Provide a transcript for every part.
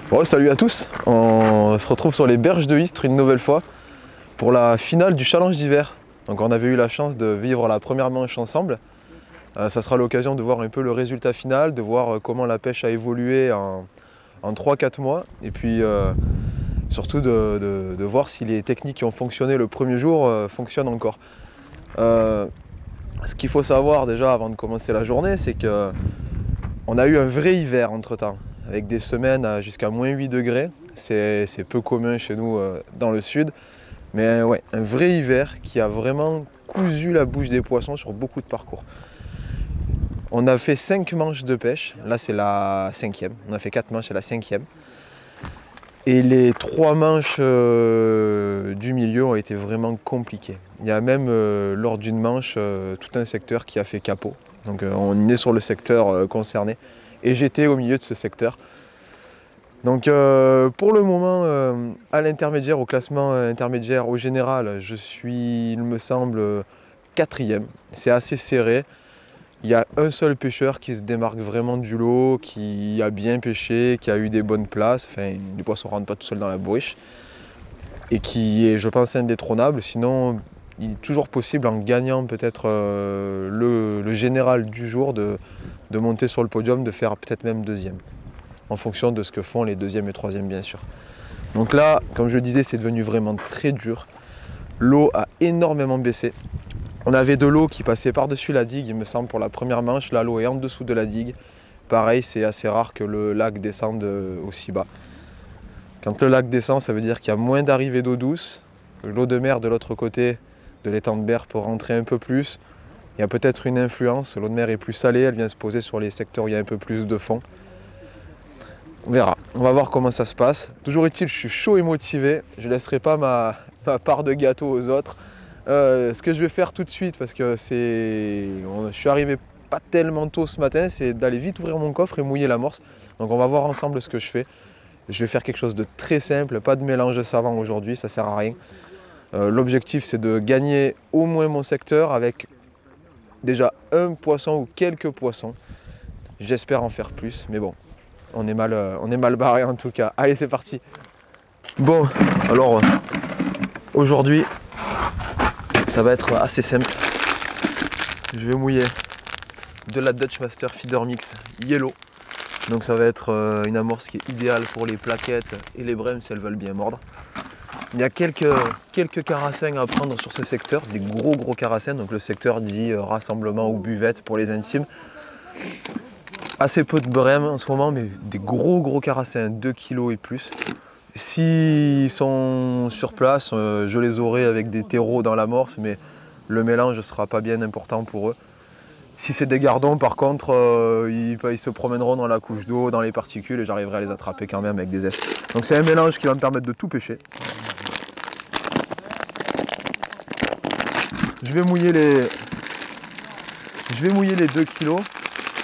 Bon, salut à tous, on se retrouve sur les berges de Istres une nouvelle fois pour la finale du challenge d'hiver. Donc on avait eu la chance de vivre la première manche ensemble. Ça sera l'occasion de voir un peu le résultat final, de voir comment la pêche a évolué en 3-4 mois et puis surtout de voir si les techniques qui ont fonctionné le premier jour fonctionnent encore. Ce qu'il faut savoir déjà avant de commencer la journée, c'est qu'on a eu un vrai hiver entre temps, avec des semaines à jusqu'à moins 8 degrés. C'est peu commun chez nous dans le sud. Mais ouais, un vrai hiver qui a vraiment cousu la bouche des poissons sur beaucoup de parcours. On a fait 5 manches de pêche, là c'est la 5e. On a fait 4 manches, c'est la 5e. Et les 3 manches du milieu ont été vraiment compliquées. Il y a même lors d'une manche tout un secteur qui a fait capot. Donc on est sur le secteur concerné et j'étais au milieu de ce secteur. Donc pour le moment, à l'intermédiaire, au classement intermédiaire, au général, je suis, il me semble, 4e. C'est assez serré. Il y a un seul pêcheur qui se démarque vraiment du lot, qui a bien pêché, qui a eu des bonnes places. Enfin, les poissons ne rentrent pas tout seul dans la bourriche. Et qui est, je pense, indétrônable. Sinon, il est toujours possible, en gagnant peut-être le général du jour, de monter sur le podium, de faire peut-être même 2e. En fonction de ce que font les 2e et 3e bien sûr. Donc là, comme je le disais, c'est devenu vraiment très dur. L'eau a énormément baissé. On avait de l'eau qui passait par-dessus la digue, il me semble, pour la première manche. Là, l'eau est en dessous de la digue. Pareil, c'est assez rare que le lac descende aussi bas. Quand le lac descend, ça veut dire qu'il y a moins d'arrivée d'eau douce. L'eau de mer de l'autre côté de l'étang de Berre peut rentrer un peu plus. Il y a peut-être une influence. L'eau de mer est plus salée, elle vient se poser sur les secteurs où il y a un peu plus de fond. On verra, on va voir comment ça se passe. Toujours est-il, je suis chaud et motivé. Je ne laisserai pas ma part de gâteau aux autres. Ce que je vais faire tout de suite, parce que je suis arrivé pas tellement tôt ce matin, c'est d'aller vite ouvrir mon coffre et mouiller l'amorce. Donc on va voir ensemble ce que je fais. Je vais faire quelque chose de très simple, pas de mélange de savant aujourd'hui, ça sert à rien. L'objectif c'est de gagner au moins mon secteur avec déjà un poisson ou quelques poissons. J'espère en faire plus, mais bon, on est mal barré en tout cas. Allez, c'est parti. Bon, alors aujourd'hui, ça va être assez simple. Je vais mouiller de la Dutch Master Feeder Mix Yellow. Donc ça va être une amorce qui est idéale pour les plaquettes et les brèmes si elles veulent bien mordre. Il y a quelques carassins à prendre sur ce secteur, des gros carassins. Donc le secteur dit rassemblement ou buvette pour les intimes. Assez peu de brèmes en ce moment, mais des gros carassins, 2 kg et plus. S'ils sont sur place, je les aurai avec des terreaux dans l'amorce, mais le mélange ne sera pas bien important pour eux. Si c'est des gardons, par contre, ils se promèneront dans la couche d'eau, dans les particules, et j'arriverai à les attraper quand même avec des ailes. Donc c'est un mélange qui va me permettre de tout pêcher. Je vais mouiller les 2 kg.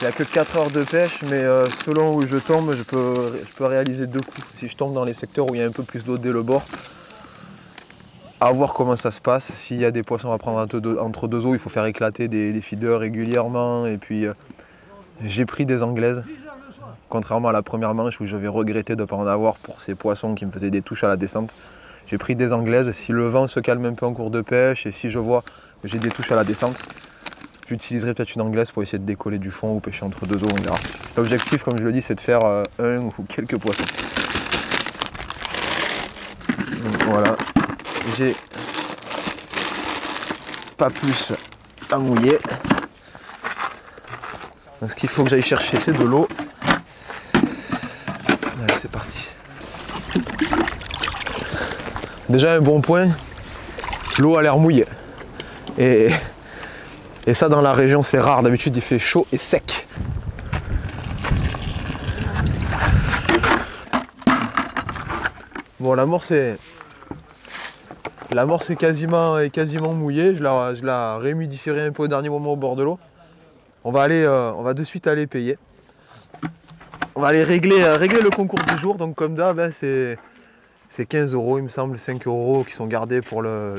Il n'y a que 4 heures de pêche, mais selon où je tombe, je peux réaliser 2 coups. Si je tombe dans les secteurs où il y a un peu plus d'eau dès le bord, à voir comment ça se passe. S'il y a des poissons à prendre entre deux eaux, il faut faire éclater des feeders régulièrement. Et puis j'ai pris des anglaises, contrairement à la première manche où je vais regretter de ne pas en avoir pour ces poissons qui me faisaient des touches à la descente. J'ai pris des anglaises. Si le vent se calme un peu en cours de pêche et si je vois que j'ai des touches à la descente, j'utiliserai peut-être une anglaise pour essayer de décoller du fond ou pêcher entre deux eaux, on verra. L'objectif, comme je le dis, c'est de faire un ou quelques poissons. Donc voilà, j'ai pas plus à mouiller. Donc ce qu'il faut que j'aille chercher, c'est de l'eau. Allez, c'est parti. Déjà un bon point, l'eau a l'air mouillée. Et ça, dans la région, c'est rare. D'habitude, il fait chaud et sec. Bon, l'amorce est quasiment mouillée. Je la réhumidifierai un peu au dernier moment au bord de l'eau. On va de suite aller payer. On va aller régler le concours du jour. Donc, comme d'hab, c'est 15 €, il me semble, 5 € qui sont gardés pour la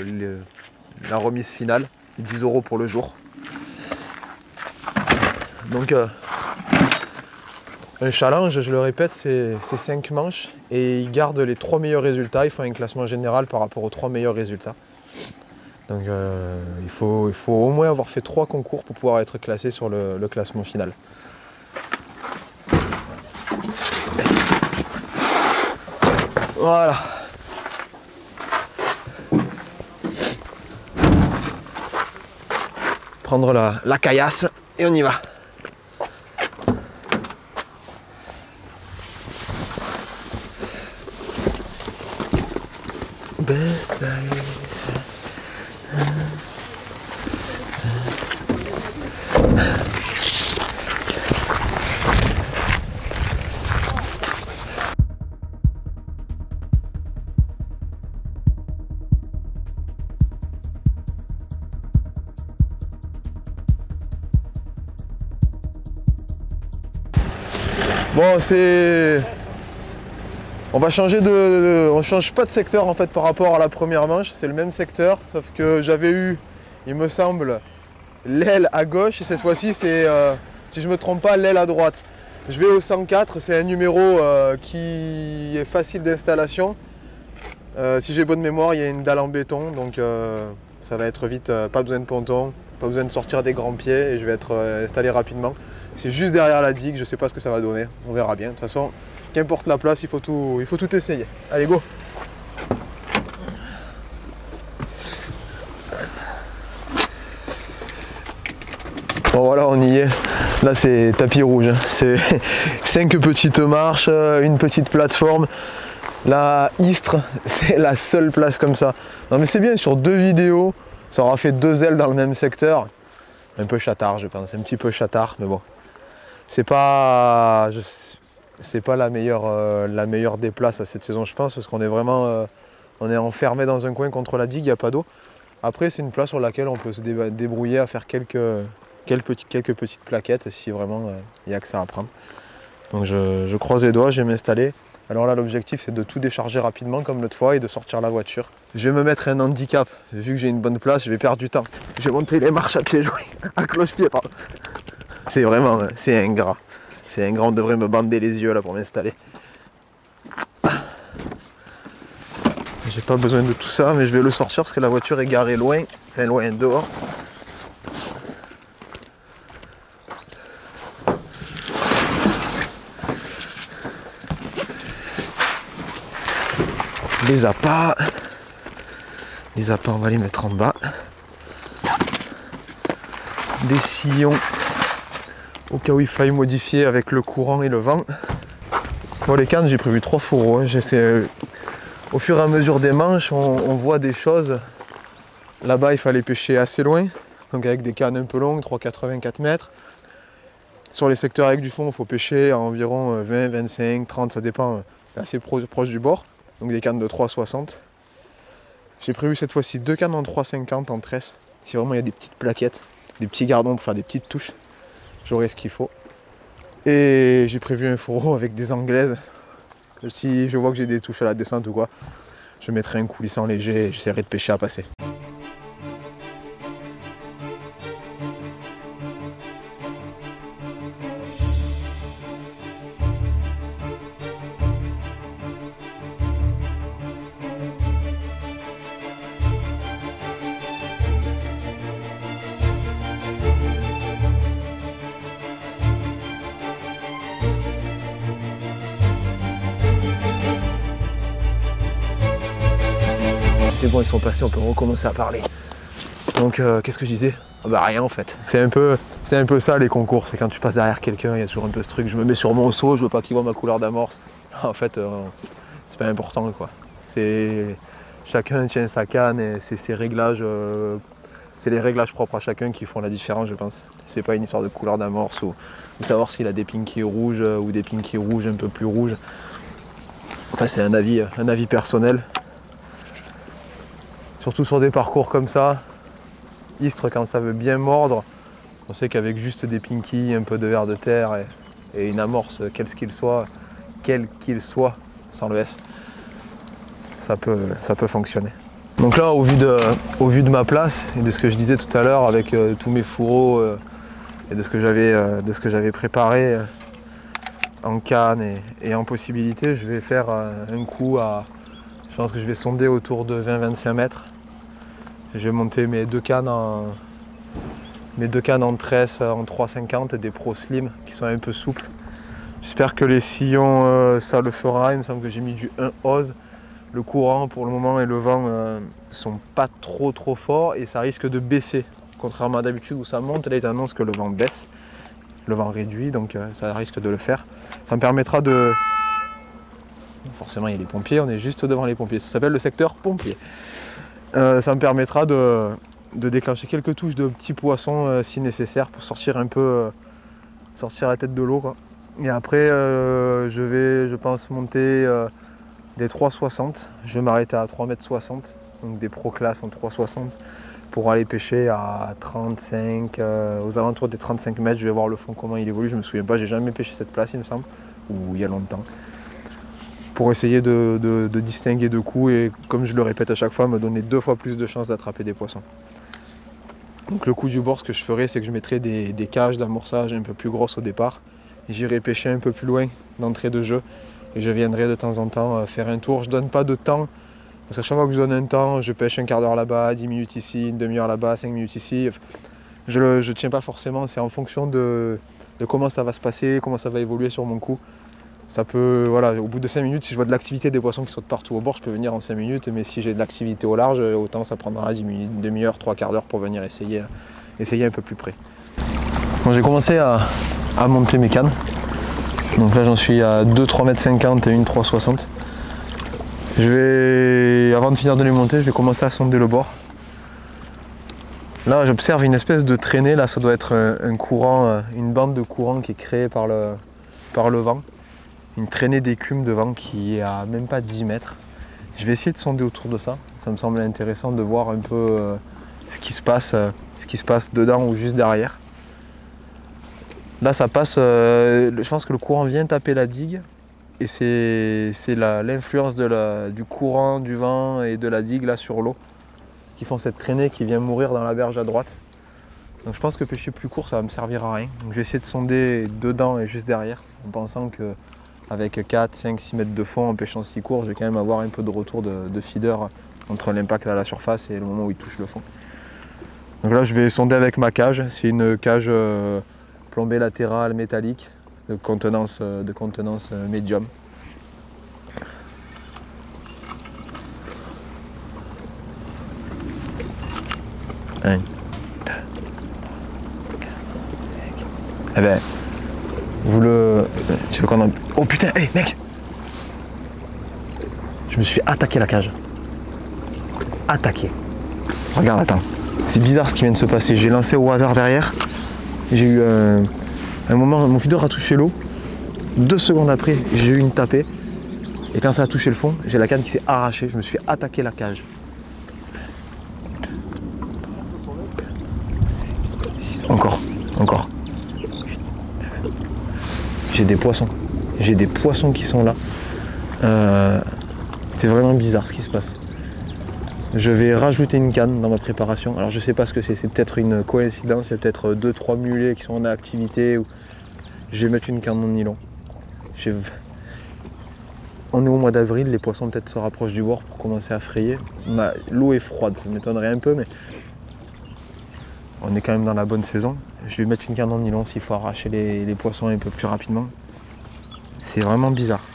remise finale. Et 10 € pour le jour. Donc Un challenge, je le répète, c'est 5 manches et ils gardent les 3 meilleurs résultats. Ils font un classement général par rapport aux 3 meilleurs résultats. Donc il faut au moins avoir fait 3 concours pour pouvoir être classé sur le classement final. Voilà. Prendre la caillasse et on y va. Best life. Bon, on va changer on change pas de secteur en fait par rapport à la première manche, c'est le même secteur, sauf que j'avais eu, il me semble, l'aile à gauche et cette fois-ci c'est, si je me trompe pas, l'aile à droite. Je vais au 104, c'est un numéro qui est facile d'installation. Si j'ai bonne mémoire, il y a une dalle en béton, donc ça va être vite, pas besoin de ponton, pas besoin de sortir des grands pieds et je vais être installé rapidement. C'est juste derrière la digue, je ne sais pas ce que ça va donner, on verra bien. De toute façon, qu'importe la place, il faut tout essayer. Allez, go! Bon voilà, on y est. Là c'est tapis rouge, c'est 5 petites marches, une petite plateforme. La Istres, c'est la seule place comme ça. Non mais c'est bien, sur 2 vidéos, ça aura fait 2 ailes dans le même secteur. Un peu chatard je pense, un petit peu chatard, mais bon. C'est pas la meilleure des places à cette saison je pense, parce qu'on est vraiment on est enfermé dans un coin contre la digue, il n'y a pas d'eau. Après c'est une place sur laquelle on peut se débrouiller à faire quelques petites plaquettes si vraiment il n'y a que ça à prendre. Donc je croise les doigts, je vais m'installer. Alors là l'objectif c'est de tout décharger rapidement comme l'autre fois et de sortir la voiture. Je vais me mettre un handicap, vu que j'ai une bonne place, je vais perdre du temps. Je vais monter les marches à pieds joints, à cloche-pied pardon. C'est vraiment, c'est ingrat. C'est ingrat, on devrait me bander les yeux là pour m'installer. J'ai pas besoin de tout ça, mais je vais le sortir parce que la voiture est garée loin, enfin loin dehors. Les appâts, on va les mettre en bas. Des sillons au cas où il faille modifier avec le courant et le vent. Pour les cannes, j'ai prévu 3 fourreaux. Au fur et à mesure des manches, on voit des choses. Là-bas, il fallait pêcher assez loin, donc avec des cannes un peu longues, 3,84 mètres. Sur les secteurs avec du fond, il faut pêcher à environ 20, 25, 30, ça dépend, assez proche du bord. Donc des cannes de 3,60. J'ai prévu cette fois-ci 2 cannes en 3,50 en tresse. Si vraiment il y a des petites plaquettes, des petits gardons pour faire des petites touches, j'aurai ce qu'il faut. Et j'ai prévu un fourreau avec des anglaises. Si je vois que j'ai des touches à la descente ou quoi, je mettrai un coulissant léger et j'essaierai de pêcher à passer. C'est bon, ils sont passés, on peut recommencer à parler. Donc qu'est-ce que je disais? Bah rien en fait. C'est un peu ça les concours, c'est quand tu passes derrière quelqu'un, il y a toujours un peu ce truc, je me mets sur mon seau, je veux pas qu'il voit ma couleur d'amorce. En fait, c'est pas important quoi. Chacun tient sa canne et c'est ses réglages, c'est les réglages propres à chacun qui font la différence je pense. C'est pas une histoire de couleur d'amorce ou savoir s'il a des pinkies rouges ou des pinkies rouges un peu plus rouges. Enfin c'est un avis personnel. Surtout sur des parcours comme ça, Istres quand ça veut bien mordre, on sait qu'avec juste des pinkies, un peu de ver de terre et une amorce, quel qu'il soit, sans le S, ça peut fonctionner. Donc là, au vu de ma place et de ce que je disais tout à l'heure avec tous mes fourreaux et de ce que j'avais préparé, en canne et en possibilité, je vais faire un coup à... Je pense que je vais sonder autour de 20-25 mètres. Je vais monter mes deux cannes en tresse en 3,50 et des Pro Slim qui sont un peu souples. J'espère que les sillons, ça le fera. Il me semble que j'ai mis du 1 Oz. Le courant pour le moment et le vent sont pas trop forts et ça risque de baisser. Contrairement à d'habitude où ça monte, là ils annoncent que le vent baisse. Le vent réduit, donc ça risque de le faire. Ça me permettra de... Forcément il y a les pompiers, on est juste devant les pompiers. Ça s'appelle le secteur pompier. Ça me permettra de déclencher quelques touches de petits poissons si nécessaire pour sortir un peu, sortir la tête de l'eau, quoi. Et après je vais, je pense, monter des 3,60. Je vais m'arrêter à 3,60 m, donc des Pro Class en 3,60 pour aller pêcher à 35, aux alentours des 35 mètres. Je vais voir le fond comment il évolue. Je me souviens pas, j'ai jamais pêché cette place il me semble, ou il y a longtemps. Pour essayer de distinguer deux coups et, comme je le répète à chaque fois, me donner 2 fois plus de chances d'attraper des poissons. Donc le coup du bord, ce que je ferai, c'est que je mettrai des cages d'amorçage un peu plus grosses au départ. J'irai pêcher un peu plus loin d'entrée de jeu et je viendrai de temps en temps faire un tour. Je donne pas de temps, parce qu'à chaque fois que je donne un temps, je pêche un quart d'heure là-bas, 10 minutes ici, une demi-heure là-bas, 5 minutes ici. Je ne tiens pas forcément, c'est en fonction de comment ça va se passer, comment ça va évoluer sur mon coup. Ça peut, voilà, au bout de 5 minutes, si je vois de l'activité, des poissons qui sautent partout au bord, je peux venir en 5 minutes, mais si j'ai de l'activité au large, autant ça prendra 10 minutes, une demi-heure, 3 quarts d'heure pour venir essayer un peu plus près. Bon, j'ai commencé à monter mes cannes. Donc là j'en suis à 2,3,50 m et une 3,60. Avant de finir de les monter, je vais commencer à sonder le bord. Là j'observe une espèce de traînée, là ça doit être un courant, une bande de courant qui est créée par le vent. Une traînée d'écume de vent qui est à même pas 10 mètres. Je vais essayer de sonder autour de ça. Ça me semble intéressant de voir un peu ce qui se passe dedans ou juste derrière. Là ça passe, je pense que le courant vient taper la digue et c'est l'influence du courant, du vent et de la digue là sur l'eau qui font cette traînée qui vient mourir dans la berge à droite. Donc je pense que pêcher plus court ça va me servir à rien. Donc je vais essayer de sonder dedans et juste derrière en pensant que avec 4, 5, 6 mètres de fond en pêchant si court, je vais quand même avoir un peu de retour de feeder entre l'impact à la surface et le moment où il touche le fond. Donc là je vais sonder avec ma cage, c'est une cage plombée latérale métallique de contenance médium. Un, 2, 3, 4, 5. Eh ben, tu veux qu'on en... Oh putain, hey mec! Je me suis fait attaquer la cage. Attaqué. Regarde, attends. C'est bizarre ce qui vient de se passer. J'ai lancé au hasard derrière. J'ai eu un moment, mon feeder a touché l'eau. 2 secondes après, j'ai eu une tapée. Et quand ça a touché le fond, j'ai la canne qui s'est arrachée. Je me suis fait attaquer la cage. 6, encore. 8, 9. J'ai des poissons. J'ai des poissons qui sont là. C'est vraiment bizarre ce qui se passe. Je vais rajouter une canne dans ma préparation. Alors je sais pas ce que c'est peut-être une coïncidence, il y a peut-être 2-3 mulets qui sont en activité. Ou... Je vais mettre une canne en nylon. On est au mois d'avril, les poissons peut-être se rapprochent du bord pour commencer à frayer. L'eau est froide, ça m'étonnerait un peu, mais on est quand même dans la bonne saison. Je vais mettre une canne en nylon s'il faut arracher les poissons un peu plus rapidement. C'est vraiment bizarre.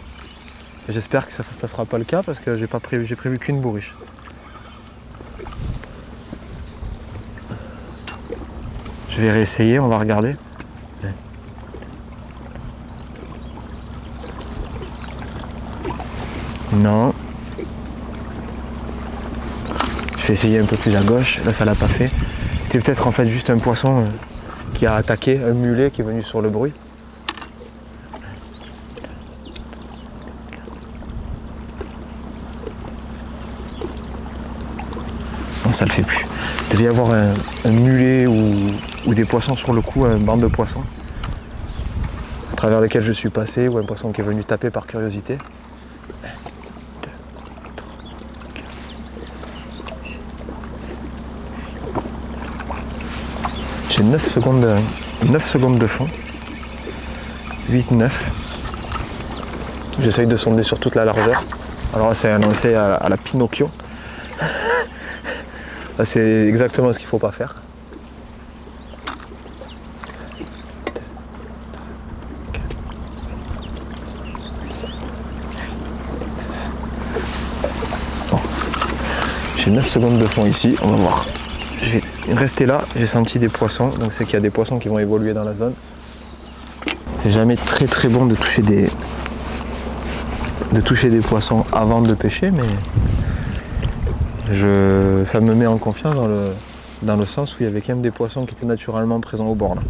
J'espère que ça ne sera pas le cas parce que j'ai prévu qu'une bourriche. Je vais réessayer, on va regarder. Non. Je vais essayer un peu plus à gauche. Là, ça l'a pas fait. C'était peut-être en fait juste un poisson qui a attaqué un mulet qui est venu sur le bruit. Non, ça le fait plus. Il devait y avoir un mulet ou des poissons sur le coup, une bande de poissons à travers lesquels je suis passé, ou un poisson qui est venu taper par curiosité. 1, 2, 3, 4, 5, 6, 7, 8. J'ai 9 secondes de fond. 8, 9. J'essaye de sonder sur toute la largeur. Alors là, c'est un lancer à la Pinocchio. Là, c'est exactement ce qu'il ne faut pas faire. Bon. J'ai 9 secondes de fond ici, on va voir. Je vais rester là, j'ai senti des poissons, donc c'est qu'il y a des poissons qui vont évoluer dans la zone. C'est jamais très bon de toucher des poissons avant de pêcher, mais ça me met en confiance dans le sens où il y avait quand même des poissons qui étaient naturellement présents au bord là.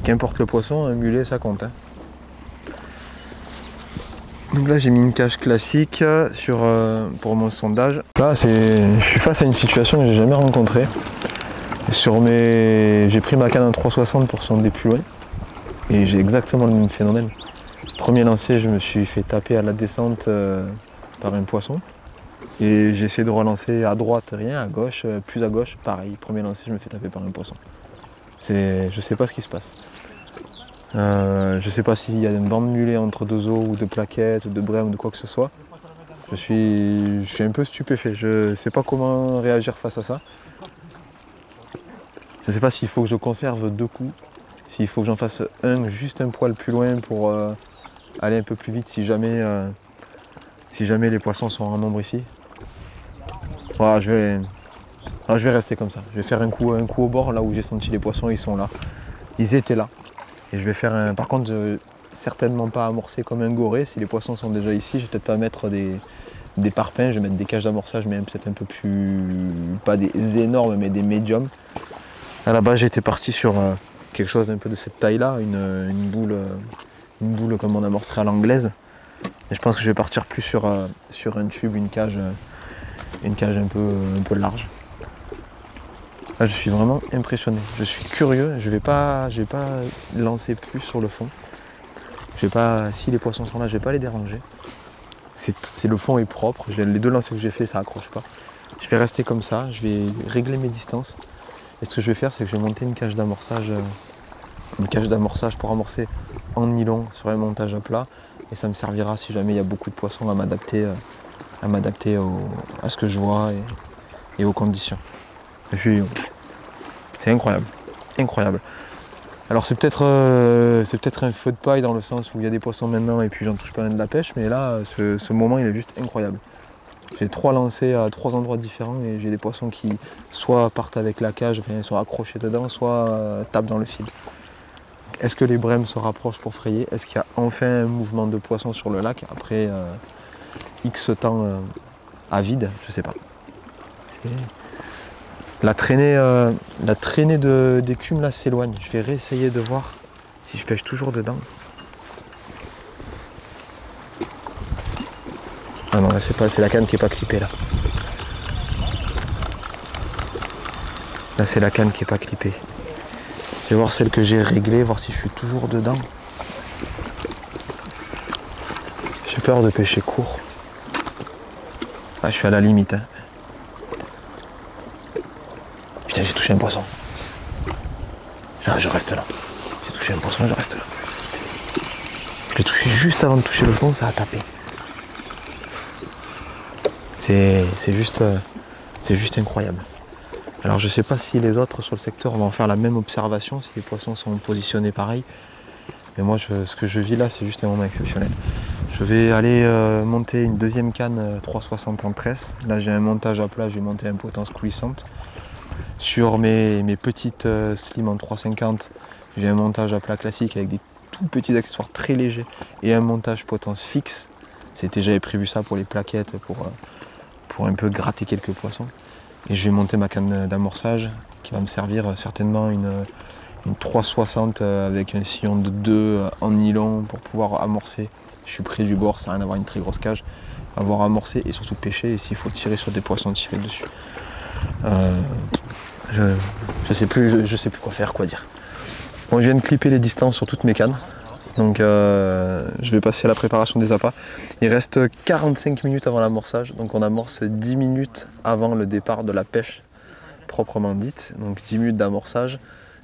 Qu'importe le poisson, un mulet ça compte. Hein. Donc là j'ai mis une cage classique pour mon sondage. Là je suis face à une situation que j'ai jamais rencontrée. J'ai pris ma canne en 360 pour sonder plus loin et j'ai exactement le même phénomène. Premier lancer, je me suis fait taper à la descente par un poisson et j'ai essayé de relancer à droite, rien, à gauche, plus à gauche, pareil. Premier lancer, je me fais taper par un poisson. Je sais pas ce qui se passe. Je sais pas s'il y a une bande mulet entre deux os ou de plaquettes, de brèmes, de quoi que ce soit. Je suis un peu stupéfait. Je sais pas comment réagir face à ça. Je ne sais pas s'il faut que je conserve 2 coups, s'il faut que j'en fasse juste un poil plus loin pour aller un peu plus vite si jamais les poissons sont en nombre ici. Voilà, je vais rester comme ça. Je vais faire un coup au bord, là où j'ai senti les poissons, ils sont là. Ils étaient là. Et je vais faire par contre, certainement pas amorcer comme un goré. Si les poissons sont déjà ici, je vais peut-être pas mettre des parpaings, je vais mettre des cages d'amorçage, mais peut-être un peu plus, pas des énormes, mais des médiums. À la base, j'étais parti sur quelque chose un peu de cette taille-là, une boule comme on amorcerait à l'anglaise. Et je pense que je vais partir plus sur un tube, une cage un peu large. Là, je suis vraiment impressionné. Je suis curieux. Je vais pas lancer plus sur le fond. Si les poissons sont là, je vais pas les déranger. Le fond est propre. Les 2 lancers que j'ai fait, ça accroche pas. Je vais rester comme ça. Je vais régler mes distances. Et ce que je vais faire, c'est que je vais monter une cage d'amorçage pour amorcer en nylon sur un montage à plat. Et ça me servira si jamais il y a beaucoup de poissons à m'adapter à ce que je vois et aux conditions. C'est incroyable, incroyable. Alors c'est peut-être un feu de paille dans le sens où il y a des poissons maintenant et puis j'en touche pas un de la pêche, mais là, ce moment, il est juste incroyable. J'ai 3 lancers à 3 endroits différents et j'ai des poissons qui soit partent avec la cage, enfin ils sont accrochés dedans, soit tapent dans le fil. Est-ce que les brèmes se rapprochent pour frayer? Est-ce qu'il y a enfin un mouvement de poissons sur le lac après X temps à vide? Je sais pas. La traînée d'écume là s'éloigne. Je vais réessayer de voir si je pêche toujours dedans. Ah non, là c'est la canne qui n'est pas clippée là. Là c'est la canne qui n'est pas clippée. Je vais voir celle que j'ai réglée, voir si je suis toujours dedans. J'ai peur de pêcher court. Ah, je suis à la limite. Hein. Putain, j'ai touché un poisson. Ah, je reste là. J'ai touché un poisson, je reste là. Je l'ai touché juste avant de toucher le fond, ça a tapé. C'est juste incroyable. Alors je ne sais pas si les autres sur le secteur vont faire la même observation, si les poissons sont positionnés pareil. Mais moi, ce que je vis là, c'est juste un moment exceptionnel. Je vais aller monter une deuxième canne 360 en tresse. Là, j'ai un montage à plat, j'ai monté une potence coulissante. Sur mes petites slim en 350, j'ai un montage à plat classique avec des tout petits accessoires très légers et un montage potence fixe. J'avais prévu ça pour les plaquettes, pour un peu gratter quelques poissons. Et je vais monter ma canne d'amorçage qui va me servir certainement une 360 avec un sillon de 2 en nylon pour pouvoir amorcer. Je suis près du bord, ça n'a rien à voir une très grosse cage. Avoir amorcé et surtout pêcher, et s'il faut tirer sur des poissons, tirer dessus. Je sais plus quoi faire, quoi dire. Bon, je viens de clipper les distances sur toutes mes cannes. Donc je vais passer à la préparation des appâts. Il reste 45 minutes avant l'amorçage, donc on amorce 10 minutes avant le départ de la pêche proprement dite. Donc 10 minutes d'amorçage,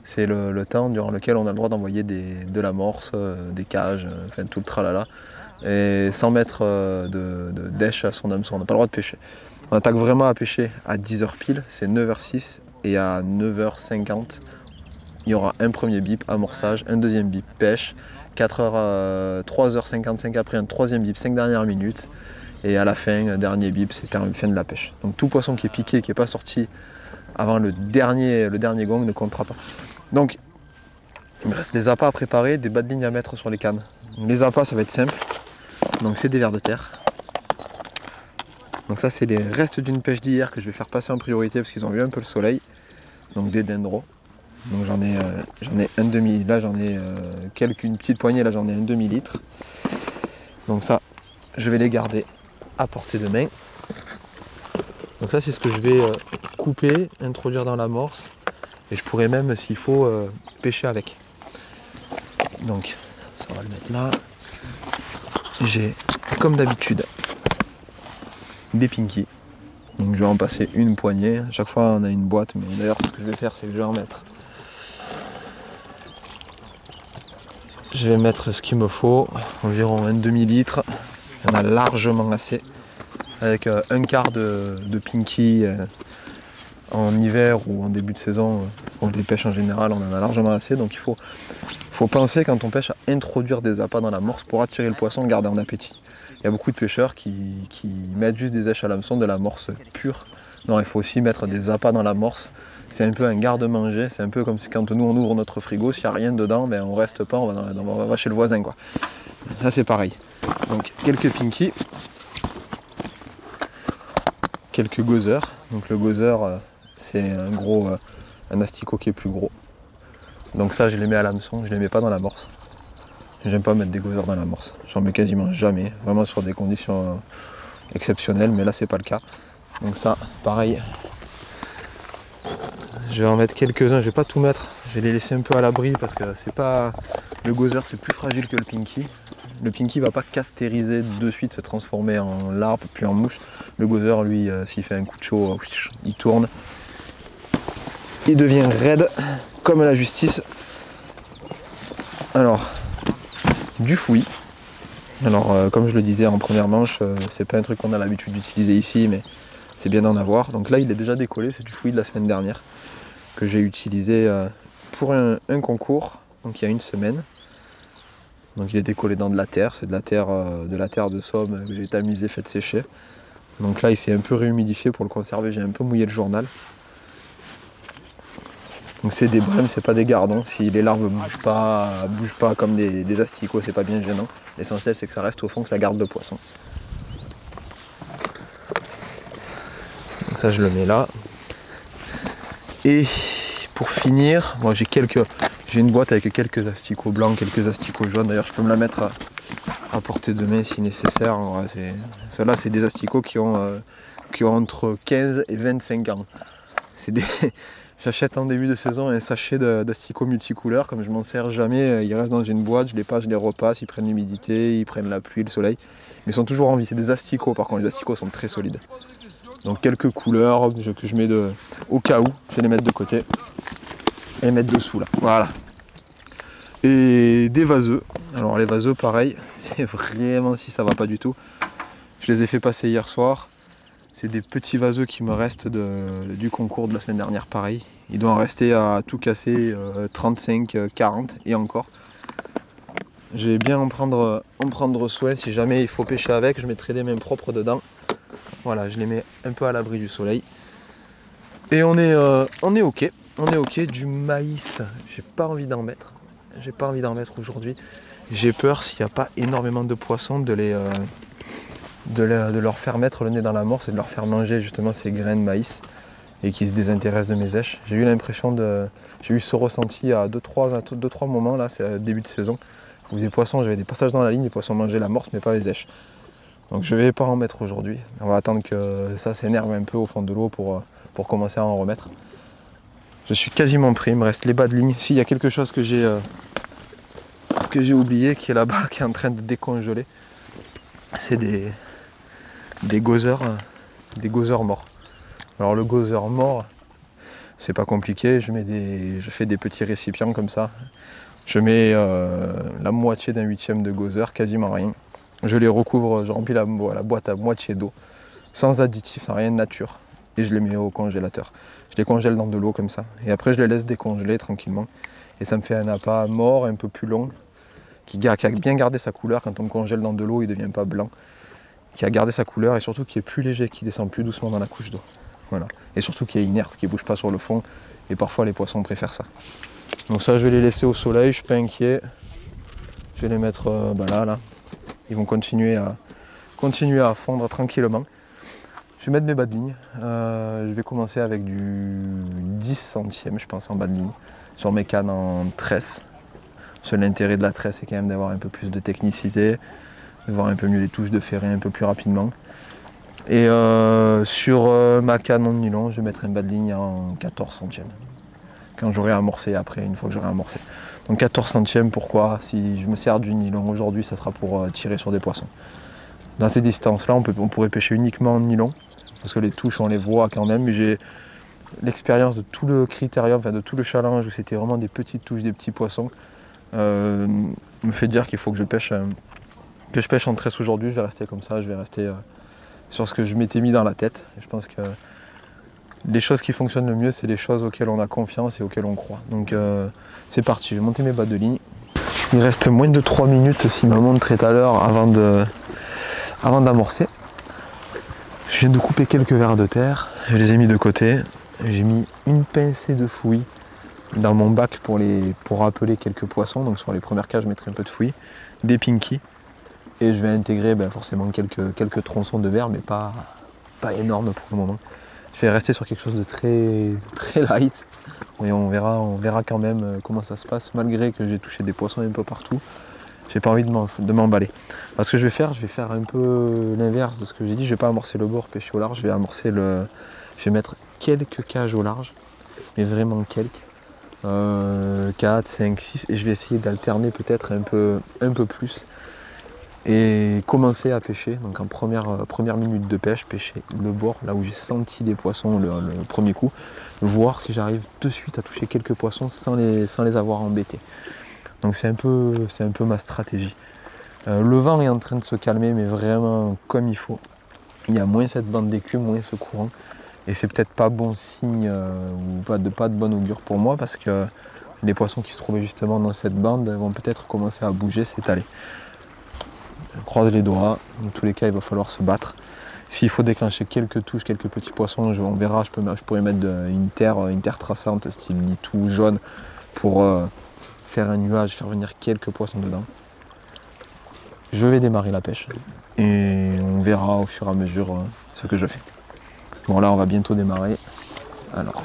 C'est le temps durant lequel on a le droit d'envoyer de l'amorce, des cages, enfin tout le tralala. Et sans mettre de dèche à son hameçon, on n'a pas le droit de pêcher. On attaque vraiment à pêcher à 10h pile, c'est 9h06 et à 9h50, il y aura un premier bip, amorçage, un deuxième bip, pêche, 3h55 après un troisième bip, 5 dernières minutes, et à la fin, dernier bip, c'est la fin de la pêche. Donc tout poisson qui est piqué, qui n'est pas sorti avant le dernier gong ne comptera pas. Donc il me reste les appâts à préparer, des bas de ligne à mettre sur les cannes. Les appâts, ça va être simple, donc c'est des vers de terre. Donc ça c'est les restes d'une pêche d'hier que je vais faire passer en priorité parce qu'ils ont vu un peu le soleil. Donc des dendros. Donc j'en ai un demi, là j'en ai une petite poignée, là j'en ai un demi-litre. Donc ça, je vais les garder à portée de main. Donc ça c'est ce que je vais couper, introduire dans l'amorce. Et je pourrais même, s'il faut, pêcher avec. Donc ça on va le mettre là. J'ai, comme d'habitude, des pinkies. Donc je vais en passer une poignée. À chaque fois on a une boîte, mais d'ailleurs ce que je vais faire c'est que je vais en mettre. Je vais mettre ce qu'il me faut, environ un demi-litre. Il y en a largement assez. Avec un quart de pinky en hiver ou en début de saison, pour des pêches en général, on en a largement assez. Donc il faut penser quand on pêche à introduire des appâts dans l'amorce pour attirer le poisson, garder en appétit. Il y a beaucoup de pêcheurs qui mettent juste des éches à l'hameçon, de l'amorce pure. Non, il faut aussi mettre des appâts dans l'amorce. C'est un peu un garde-manger, c'est un peu comme si quand nous on ouvre notre frigo, s'il n'y a rien dedans, ben on reste pas, on va chez le voisin quoi. Là c'est pareil. Donc quelques pinkies, quelques gozer. Donc le gozer c'est un asticot qui est plus gros. Donc ça je les mets à l'hameçon, je les mets pas dans l'amorce. J'aime pas mettre des gozers dans l'amorce. J'en mets quasiment jamais, vraiment sur des conditions exceptionnelles, mais là c'est pas le cas. Donc ça, pareil. Je vais en mettre quelques-uns, je vais pas tout mettre. Je vais les laisser un peu à l'abri parce que c'est pas. Le gozer c'est plus fragile que le pinky. Le pinky va pas castériser de suite, se transformer en larve puis en mouche. Le gozer lui, s'il fait un coup de chaud, il tourne. Il devient raide comme la justice. Alors, du fouillis. Alors comme je le disais en première manche, c'est pas un truc qu'on a l'habitude d'utiliser ici, mais c'est bien d'en avoir. Donc là il est déjà décollé, c'est du fouillis de la semaine dernière que j'ai utilisé pour un concours, donc il y a une semaine. Donc il est décollé dans de la terre, c'est de la terre de Somme que j'ai tamisé, faite sécher. Donc là il s'est un peu réhumidifié pour le conserver, j'ai un peu mouillé le journal. Donc c'est des brèmes, c'est pas des gardons. Si les larves bougent pas comme des asticots, c'est pas bien gênant. L'essentiel c'est que ça reste au fond, que ça garde le poisson. Donc ça je le mets là. Et pour finir, moi j'ai une boîte avec quelques asticots blancs, quelques asticots jaunes. D'ailleurs je peux me la mettre à portée de main si nécessaire. Ceux-là c'est des asticots qui ont entre 15 et 25 ans. C'est des. J'achète en début de saison un sachet d'asticots multicouleurs, comme je m'en sers jamais, ils restent dans une boîte, je les passe, je les repasse, ils prennent l'humidité, ils prennent la pluie, le soleil. Mais ils sont toujours en vie, c'est des asticots par contre, les asticots sont très solides. Donc quelques couleurs que je mets au cas où, je vais les mettre de côté et les mettre dessous là, voilà. Et des vaseux, alors les vaseux pareil, c'est vraiment si ça va pas du tout. Je les ai fait passer hier soir. C'est des petits vaseux qui me restent du concours de la semaine dernière, pareil. Il doit en rester à tout casser 35, 40 et encore. Je vais bien en prendre soin. Si jamais il faut pêcher avec, je mettrai des mains propres dedans. Voilà, je les mets un peu à l'abri du soleil. Et on est ok. On est ok. Du maïs, j'ai pas envie d'en mettre. J'ai pas envie d'en mettre aujourd'hui. J'ai peur, s'il n'y a pas énormément de poissons, de leur faire mettre le nez dans l'amorce et de leur faire manger justement ces grains de maïs et qu'ils se désintéressent de mes éches. J'ai eu ce ressenti à 2-3 moments là, c'est début de saison. Où les poissons, j'avais des passages dans la ligne, les poissons mangeaient l'amorce mais pas les éches. Donc je vais pas en mettre aujourd'hui. On va attendre que ça s'énerve un peu au fond de l'eau pour commencer à en remettre. Je suis quasiment prêt, il me reste les bas de ligne. S'il y a quelque chose que j'ai oublié, qui est là-bas, qui est en train de décongeler, c'est des gozers morts. Alors le gozer mort, c'est pas compliqué, je fais des petits récipients comme ça. Je mets la moitié d'un huitième de gozer, quasiment rien. Je les recouvre, je remplis la boîte à moitié d'eau, sans additifs, sans rien de nature. Et je les mets au congélateur. Je les congèle dans de l'eau comme ça. Et après je les laisse décongeler tranquillement. Et ça me fait un appât mort, un peu plus long, qui a bien gardé sa couleur. Quand on le congèle dans de l'eau, il ne devient pas blanc. Qui a gardé sa couleur et surtout qui est plus léger, qui descend plus doucement dans la couche d'eau. Voilà. Et surtout qui est inerte, qui ne bouge pas sur le fond. Et parfois les poissons préfèrent ça. Donc ça je vais les laisser au soleil, je ne suis pas inquiet. Je vais les mettre là. Ils vont continuer à fondre tranquillement. Je vais mettre mes bas de ligne. Je vais commencer avec du 10 centièmes je pense en bas de ligne. Sur mes cannes en tresse. Parce que l'intérêt de la tresse c'est quand même d'avoir un peu plus de technicité. De voir un peu mieux les touches de ferré un peu plus rapidement. Et sur ma canne en nylon, je vais mettre un bas de ligne en 14 centièmes. Quand j'aurai amorcé après, une fois que j'aurai amorcé. Donc 14 centièmes, pourquoi? Si je me sers du nylon aujourd'hui, ça sera pour tirer sur des poissons. Dans ces distances-là, on pourrait pêcher uniquement en nylon, parce que les touches, on les voit quand même. Mais j'ai l'expérience de tout le critérium, enfin de tout le challenge, où c'était vraiment des petites touches, des petits poissons, me fait dire qu'il faut que je pêche en tresse aujourd'hui. Je vais rester comme ça, je vais rester sur ce que je m'étais mis dans la tête. Et je pense que les choses qui fonctionnent le mieux, c'est les choses auxquelles on a confiance et auxquelles on croit. Donc c'est parti, je vais monter mes bas de ligne. Il reste moins de 3 minutes si ma montre est à l'heure avant d'amorcer. Je viens de couper quelques vers de terre, je les ai mis de côté. J'ai mis une pincée de fouillis dans mon bac pour appeler quelques poissons. Donc sur les premières cages, je mettrai un peu de fouillis, des pinkies. Et je vais intégrer forcément quelques tronçons de verre, mais pas énormes pour le moment. Je vais rester sur quelque chose de très light. Et on verra quand même comment ça se passe, malgré que j'ai touché des poissons un peu partout. J'ai pas envie de m'emballer. Alors ce que je vais faire un peu l'inverse de ce que j'ai dit. Je vais pas amorcer le bord, pêcher au large. Je vais mettre quelques cages au large, mais vraiment quelques. 4, 5, 6. Et je vais essayer d'alterner peut-être un peu plus. Et commencer à pêcher, donc en première minute de pêche, pêcher le bord, là où j'ai senti des poissons le premier coup, voir si j'arrive de suite à toucher quelques poissons sans les avoir embêtés. Donc c'est un peu ma stratégie. Le vent est en train de se calmer, mais vraiment comme il faut. Il y a moins cette bande d'écume, moins ce courant, et c'est peut-être pas bon signe ou pas de bon augure pour moi, parce que les poissons qui se trouvaient justement dans cette bande vont peut-être commencer à bouger, s'étaler. Je croise les doigts, dans tous les cas il va falloir se battre. S'il faut déclencher quelques touches, quelques petits poissons, on verra, je pourrais mettre une terre traçante, style tout jaune, pour faire un nuage, faire venir quelques poissons dedans. Je vais démarrer la pêche et on verra au fur et à mesure ce que je fais. Bon là on va bientôt démarrer. Alors,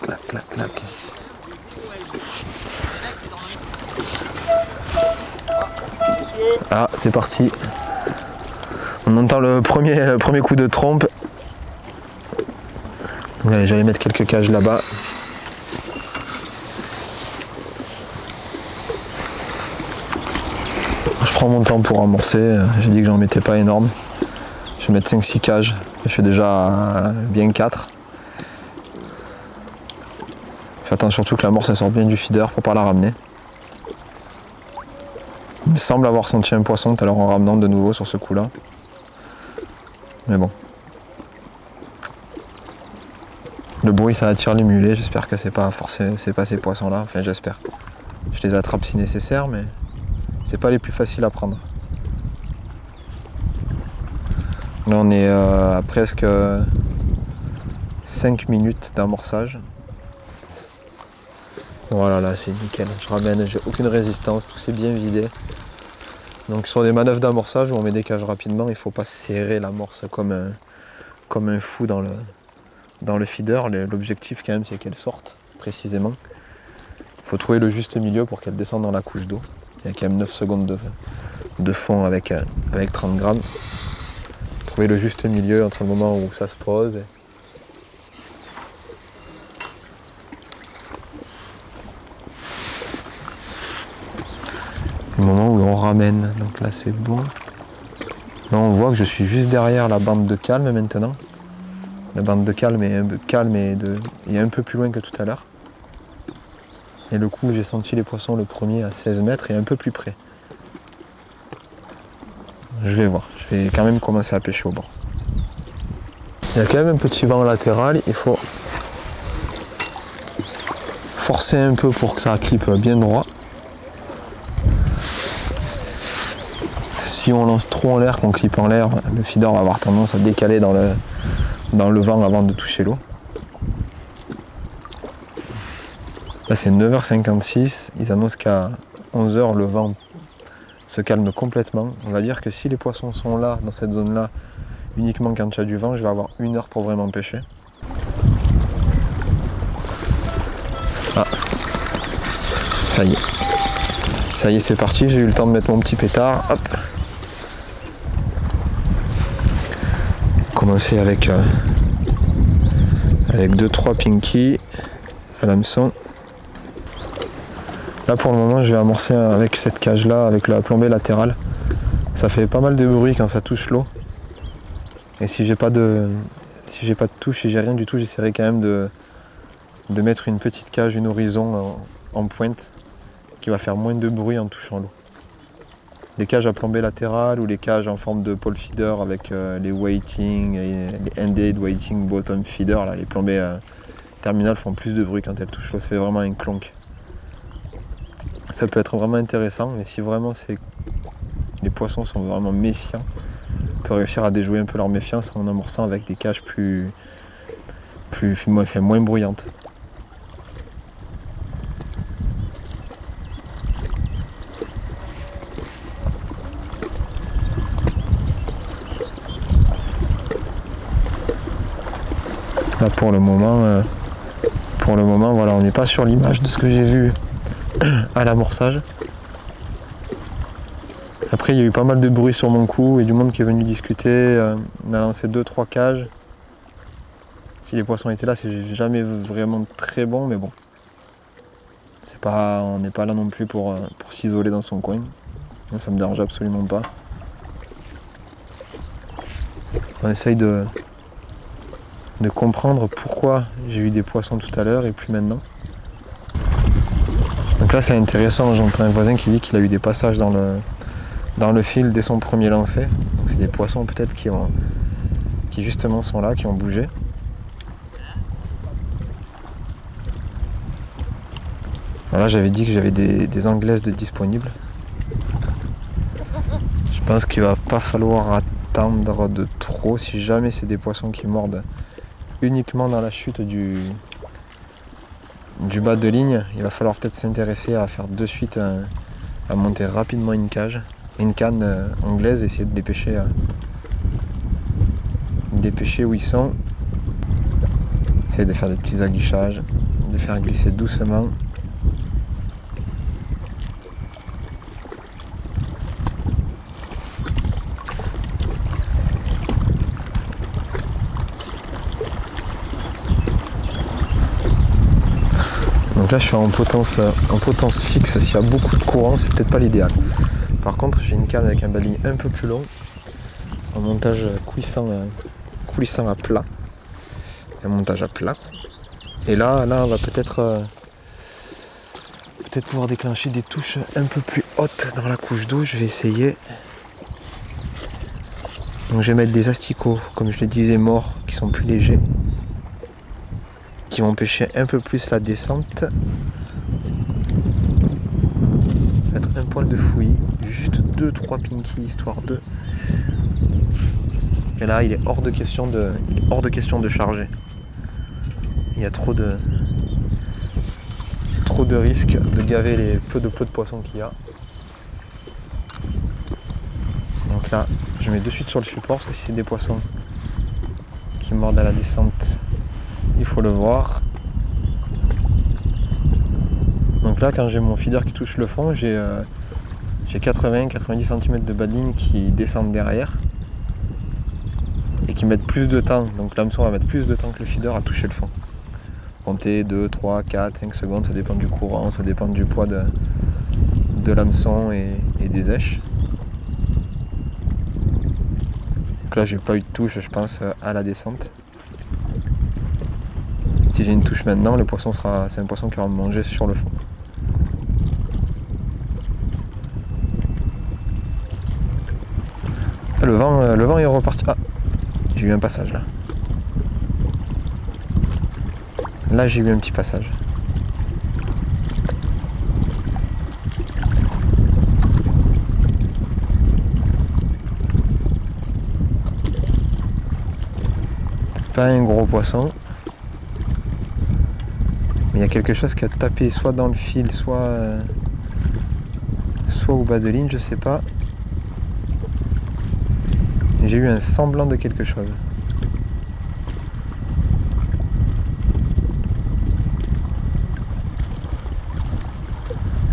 clac, clac, clac. Ah, c'est parti. On entend le premier coup de trompe. Donc, allez, j'allais mettre quelques cages là-bas. Je prends mon temps pour amorcer. J'ai dit que j'en mettais pas énorme. Je vais mettre 5-6 cages. Je fais déjà bien 4. J'attends surtout que l'amorce sorte bien du feeder pour pas la ramener. Il me semble avoir senti un poisson tout à l'heure en ramenant de nouveau sur ce coup-là. Mais bon. Le bruit ça attire les mulets, j'espère que c'est pas ces poissons-là, enfin j'espère. Je les attrape si nécessaire, mais c'est pas les plus faciles à prendre. Là on est à presque 5 minutes d'amorçage. Voilà, là c'est nickel, je ramène, j'ai aucune résistance, tout s'est bien vidé. Donc sur des manœuvres d'amorçage où on met des cages rapidement, il ne faut pas serrer l'amorce comme un fou dans le feeder. L'objectif quand même c'est qu'elle sorte précisément. Il faut trouver le juste milieu pour qu'elle descende dans la couche d'eau. Il y a quand même 9 secondes de fond avec 30 grammes. Trouver le juste milieu entre le moment où ça se pose le moment où on ramène. Donc là c'est bon. Là on voit que je suis juste derrière la bande de calme maintenant. La bande de calme est est un peu plus loin que tout à l'heure. Et le coup, j'ai senti les poissons le premier à 16 mètres et un peu plus près. Je vais voir, je vais quand même commencer à pêcher au bord. Il y a quand même un petit vent latéral, il faut forcer un peu pour que ça clippe bien droit. Si on lance trop en l'air, qu'on clippe en l'air, le feeder va avoir tendance à décaler dans le vent avant de toucher l'eau. Là c'est 9h56, ils annoncent qu'à 11h le vent se calme complètement. On va dire que si les poissons sont là, dans cette zone-là, uniquement quand il y a du vent, je vais avoir 1 heure pour vraiment pêcher. Ah, ça y est. Ça y est, c'est parti, j'ai eu le temps de mettre mon petit pétard. Hop. Commencer avec 2-3 pinky à l'hameçon. Là pour le moment je vais amorcer avec cette cage là, avec la plombée latérale. Ça fait pas mal de bruit quand ça touche l'eau. Et si j'ai pas de touche et j'ai rien du tout, j'essaierai quand même de mettre une petite cage, une horizon en pointe qui va faire moins de bruit en touchant l'eau. Les cages à plombée latérale ou les cages en forme de pole feeder avec les weighting et les ended weighting bottom feeder, là, les plombées terminales font plus de bruit quand elles touchent l'eau, ça fait vraiment un clonk. Ça peut être vraiment intéressant, mais si vraiment les poissons sont vraiment méfiants, on peut réussir à déjouer un peu leur méfiance en amorçant avec des cages moins bruyantes. Là pour le moment voilà, on n'est pas sur l'image de ce que j'ai vu à l'amorçage. Après il y a eu pas mal de bruit sur mon coup et du monde qui est venu discuter. On a lancé 2-3 cages. Si les poissons étaient là, c'est jamais vraiment très bon, mais bon. On n'est pas là non plus pour s'isoler dans son coin. Moi, ça me dérange absolument pas. On essaye de comprendre pourquoi j'ai eu des poissons tout à l'heure et plus maintenant. Donc là c'est intéressant, j'entends un voisin qui dit qu'il a eu des passages dans le fil dès son premier lancer. Donc c'est des poissons peut-être qui justement sont là, qui ont bougé. Voilà, j'avais dit que j'avais des anglaises de disponibles. Je pense qu'il va pas falloir attendre de trop si jamais c'est des poissons qui mordent uniquement dans la chute du bas de ligne. Il va falloir peut-être s'intéresser à faire de suite à monter rapidement une canne anglaise, essayer de les pêcher où ils sont. Essayer de faire des petits aguichages, de faire glisser doucement. Donc là je suis en potence fixe, s'il y a beaucoup de courant c'est peut-être pas l'idéal. Par contre j'ai une canne avec un baling un peu plus long, un montage coulissant à plat. Un montage à plat. Et là on va peut-être pouvoir déclencher des touches un peu plus hautes dans la couche d'eau, je vais essayer. Donc je vais mettre des asticots, comme je le disais, morts, qui sont plus légers, qui vont pêcher un peu plus la descente. Mettre un poil de fouillis, juste 2-3 pinky histoire de. Et là il est hors de question de charger. Il y a trop de risques de gaver les peu de poissons qu'il y a. Donc là je mets de suite sur le support parce que si c'est des poissons qui mordent à la descente, il faut le voir. Donc là quand j'ai mon feeder qui touche le fond, j'ai 80-90 cm de bas de ligne qui descendent derrière et qui mettent plus de temps. Donc l'hameçon va mettre plus de temps que le feeder à toucher le fond. Compter 2, 3, 4, 5 secondes, ça dépend du courant, ça dépend du poids de l'hameçon et des èches. Donc là j'ai pas eu de touche je pense à la descente. Si j'ai une touche maintenant, le poisson c'est un poisson qui va me manger sur le fond. Ah, le vent est reparti. Ah, j'ai eu un passage là. Là j'ai eu un petit passage. Pas un gros poisson. Mais il y a quelque chose qui a tapé soit dans le fil, soit au bas de ligne, je sais pas. J'ai eu un semblant de quelque chose.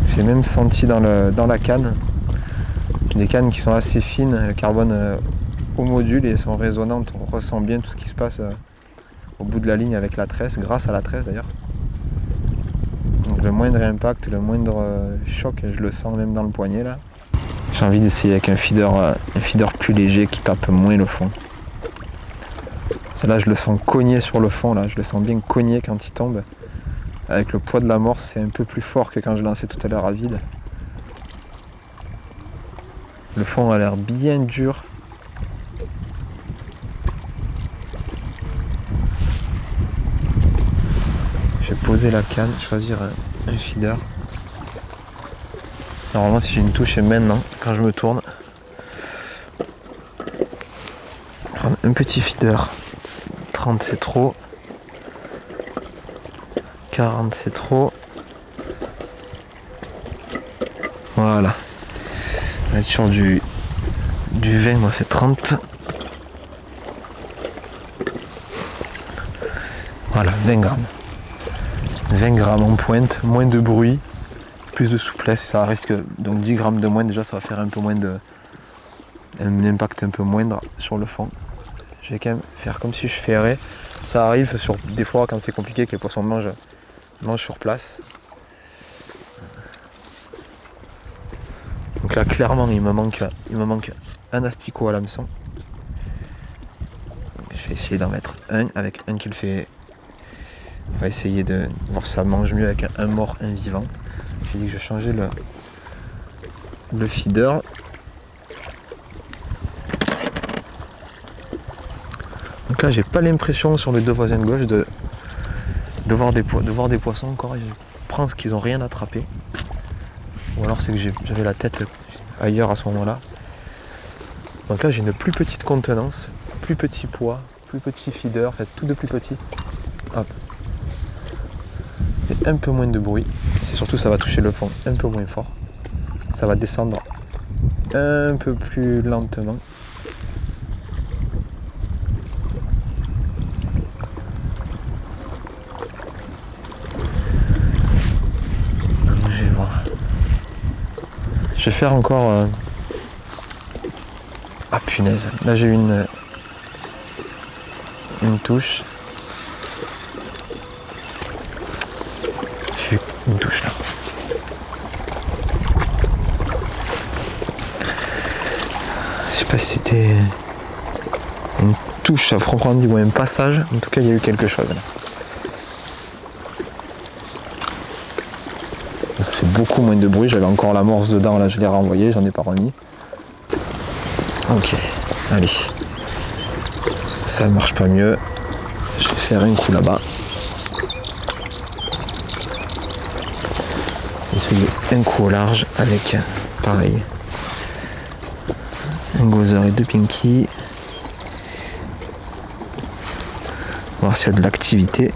J'ai même senti dans la canne, des cannes qui sont assez fines, le carbone au module et elles sont résonnantes. On ressent bien tout ce qui se passe au bout de la ligne avec la tresse, grâce à la tresse d'ailleurs. Donc le moindre impact, le moindre choc, je le sens même dans le poignet là. J'ai envie d'essayer avec un feeder plus léger qui tape moins le fond. Là je le sens cogner sur le fond, là. Je le sens bien cogner quand il tombe. Avec le poids de l'amorce, c'est un peu plus fort que quand je lançais tout à l'heure à vide. Le fond a l'air bien dur. Je vais poser la canne, choisir un feeder. Normalement si j'ai une touche, c'est maintenant, quand je me tourne. Prendre un petit feeder. 30 c'est trop. 40 c'est trop. Voilà. On va être sur du 20, moi c'est 30. Voilà, 20 grammes. 20 grammes en pointe, moins de bruit, plus de souplesse, ça risque donc 10 grammes de moins, déjà ça va faire un peu moins un impact un peu moindre sur le fond. Je vais quand même faire comme si je ferrais. Ça arrive sur des fois quand c'est compliqué que les poissons mangent sur place. Donc là clairement il me manque un asticot à l'hameçon. Je vais essayer d'en mettre un avec un qui le fait. On va essayer de voir si ça mange mieux avec un mort, un vivant. J'ai dit que je changeais le feeder. Donc là j'ai pas l'impression sur les deux voisins de gauche de voir des poissons encore. Je pense qu'ils ont rien attrapé. Ou alors c'est que j'avais la tête ailleurs à ce moment-là. Donc là j'ai une plus petite contenance, plus petit poids, plus petit feeder, en fait tout de plus petit. Hop. Et un peu moins de bruit. C'est surtout ça va toucher le fond un peu moins fort. Ça va descendre un peu plus lentement. Je vais voir. Je vais faire encore. Ah punaise, là j'ai eu une touche. J'ai eu une touche là. Je sais pas si c'était une touche à proprement dit ou un passage. En tout cas, il y a eu quelque chose là. Ça fait beaucoup moins de bruit. J'avais encore l'amorce dedans, là je l'ai renvoyé, j'en ai pas remis. Ok, allez. Ça marche pas mieux. Je vais faire un coup là-bas. Essayer un coup au large avec pareil. Un gozer et deux pinky. Voir s'il y a de l'activité.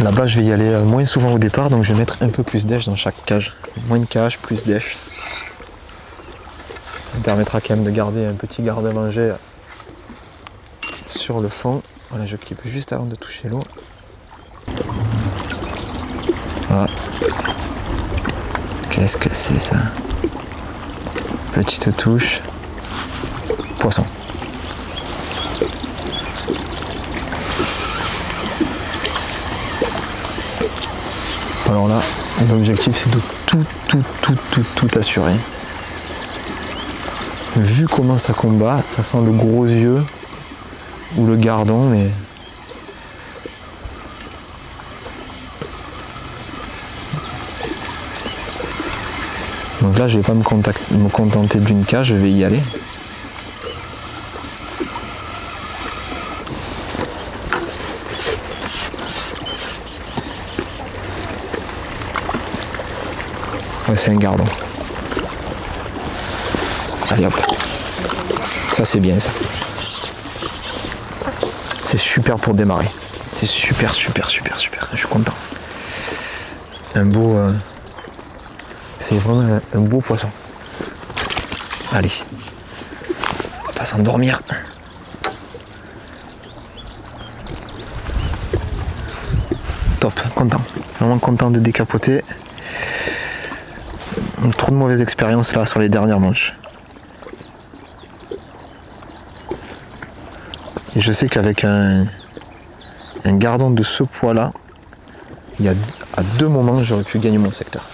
Là-bas, je vais y aller moins souvent au départ, donc je vais mettre un peu plus d'èche dans chaque cage. Moins de cage, plus d'èche. Ça me permettra quand même de garder un petit garde-à-manger sur le fond. Voilà, je clip juste avant de toucher l'eau. Voilà. Qu'est-ce que c'est ça? Petite touche. Poisson. Alors là, l'objectif c'est de tout assurer. Vu comment ça combat, ça sent le gros yeux ou le gardon, mais donc là je vais pas me contenter d'une cage, je vais y aller. Ouais, c'est un gardon. Allez hop. Ça c'est bien ça. C'est super pour démarrer. C'est super. Je suis content. Un beau... c'est vraiment un beau poisson. Allez. On va s'endormir. Top, content. Vraiment content de décapoter. Trop de mauvaises expériences là sur les dernières manches. Et je sais qu'avec un gardon de ce poids là, il y a à 2 moments j'aurais pu gagner mon secteur.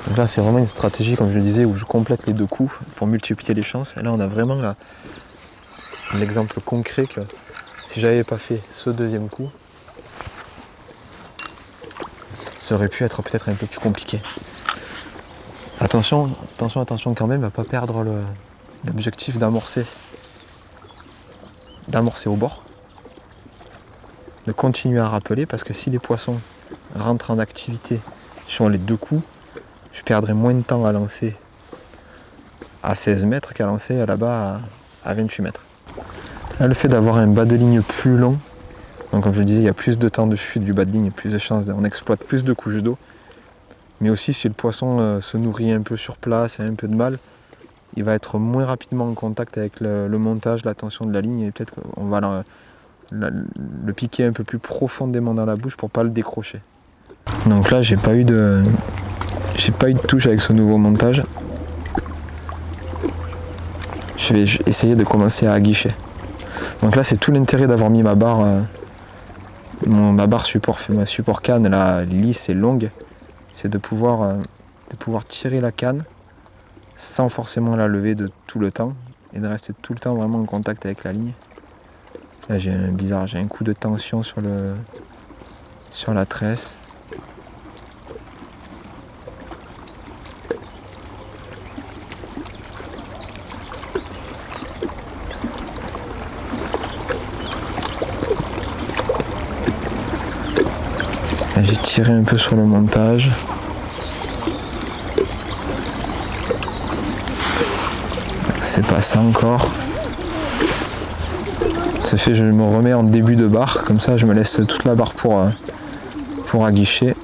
Donc là c'est vraiment une stratégie, comme je le disais, où je complète les 2 coups pour multiplier les chances. Et là on a vraiment l'exemple concret que si j'avais pas fait ce 2e coup, ça aurait pu être peut-être un peu plus compliqué. Attention quand même à pas perdre l'objectif d'amorcer au bord, de continuer à rappeler, parce que si les poissons rentrent en activité sur les 2 coups, je perdrai moins de temps à lancer à 16 mètres qu'à lancer là-bas à 28 mètres. Là, le fait d'avoir un bas de ligne plus long, donc comme je le disais, il y a plus de temps de chute du bas de ligne, plus de chances, on exploite plus de couches d'eau. Mais aussi si le poisson se nourrit un peu sur place et a un peu de mal, il va être moins rapidement en contact avec le montage, la tension de la ligne, et peut-être qu'on va le piquer un peu plus profondément dans la bouche pour pas le décrocher. Donc là j'ai pas eu de touche avec ce nouveau montage. Je vais essayer de commencer à aguicher. Donc là c'est tout l'intérêt d'avoir mis ma barre support, ma support canne là, lisse et longue, c'est de pouvoir tirer la canne sans forcément la lever de tout le temps et de rester tout le temps vraiment en contact avec la ligne. Là j'ai un coup de tension sur la tresse. Là, j'ai tiré un peu sur le montage. C'est pas ça encore. Ça fait je me remets en début de barre, comme ça je me laisse toute la barre pour aguicher.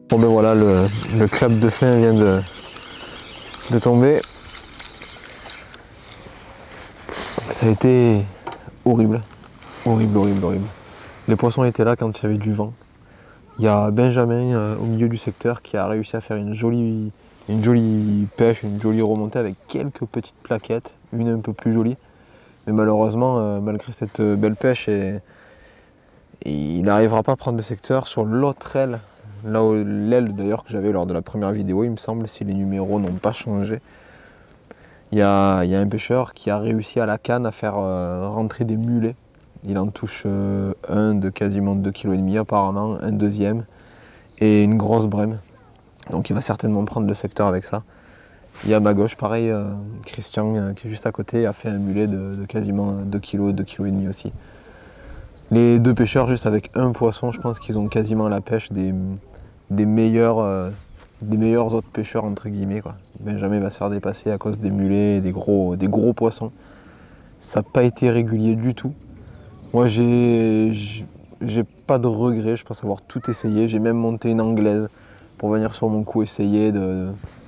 Bon ben voilà, le clap de fin vient de tomber. Ça a été horrible. Horrible. Les poissons étaient là quand il y avait du vent. Il y a Benjamin au milieu du secteur qui a réussi à faire une jolie pêche, une jolie remontée avec quelques petites plaquettes, une un peu plus jolie. Mais malheureusement, malgré cette belle pêche, il n'arrivera pas à prendre le secteur sur l'autre aile. Là où l'aile d'ailleurs que j'avais lors de la première vidéo, il me semble, si les numéros n'ont pas changé. Il y a un pêcheur qui a réussi à la canne à faire rentrer des mulets. Il en touche un de quasiment 2,5 kg apparemment, un deuxième et une grosse brème. Donc il va certainement prendre le secteur avec ça. Et à ma gauche, pareil, Christian qui est juste à côté a fait un mulet de quasiment 2 kg, 2,5 kg aussi. Les deux pêcheurs juste avec un poisson, je pense qu'ils ont quasiment la pêche des meilleurs autres pêcheurs entre guillemets, quoi. Benjamin va se faire dépasser à cause des mulets, des gros poissons. Ça n'a pas été régulier du tout. Moi j'ai pas de regrets, je pense avoir tout essayé. J'ai même monté une anglaise pour venir sur mon coup essayer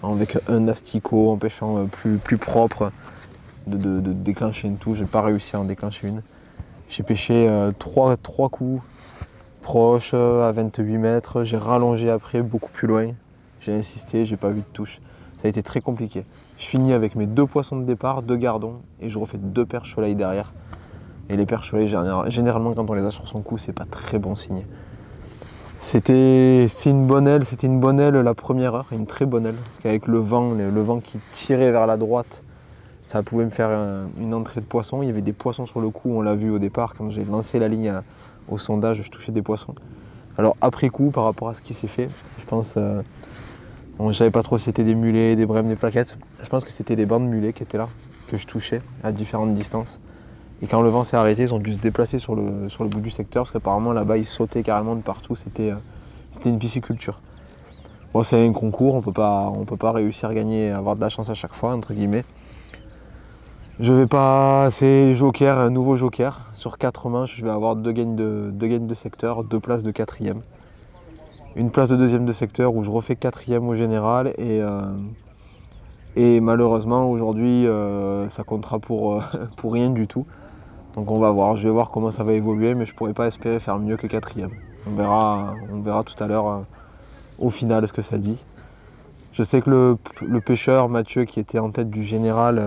avec un asticot en pêchant plus propre de déclencher une touche. J'ai pas réussi à en déclencher une. J'ai pêché trois coups proches à 28 mètres. J'ai rallongé après beaucoup plus loin. J'ai insisté, j'ai pas vu de touche. Ça a été très compliqué. Je finis avec mes 2 poissons de départ, 2 gardons et je refais 2 perches soleil derrière. Et les perches soleil, généralement quand on les a sur son cou, c'est pas très bon signe. C'était une bonne aile la première heure, une très bonne aile. Parce qu'avec le vent qui tirait vers la droite, ça pouvait me faire une entrée de poissons. Il y avait des poissons sur le coup, on l'a vu au départ, quand j'ai lancé la ligne au sondage, je touchais des poissons. Alors après coup, par rapport à ce qui s'est fait, je pense, je ne savais pas trop si c'était des mulets, des brèmes, des plaquettes. Je pense que c'était des bancs de mulets qui étaient là, que je touchais à différentes distances. Et quand le vent s'est arrêté, ils ont dû se déplacer sur le bout du secteur, parce qu'apparemment là-bas, ils sautaient carrément de partout, c'était une pisciculture. Bon, c'est un concours, on peut pas réussir à gagner, avoir de la chance à chaque fois, entre guillemets. Je vais pas, c'est joker, un nouveau joker. Sur 4 manches, je vais avoir 2 gains de secteur, 2 places de 4e. Une place de 2e de secteur où je refais 4e au général et malheureusement aujourd'hui ça comptera pour rien du tout. Donc on va voir, je vais voir comment ça va évoluer, mais je pourrais pas espérer faire mieux que 4e. On verra tout à l'heure au final ce que ça dit. Je sais que le pêcheur Mathieu qui était en tête du général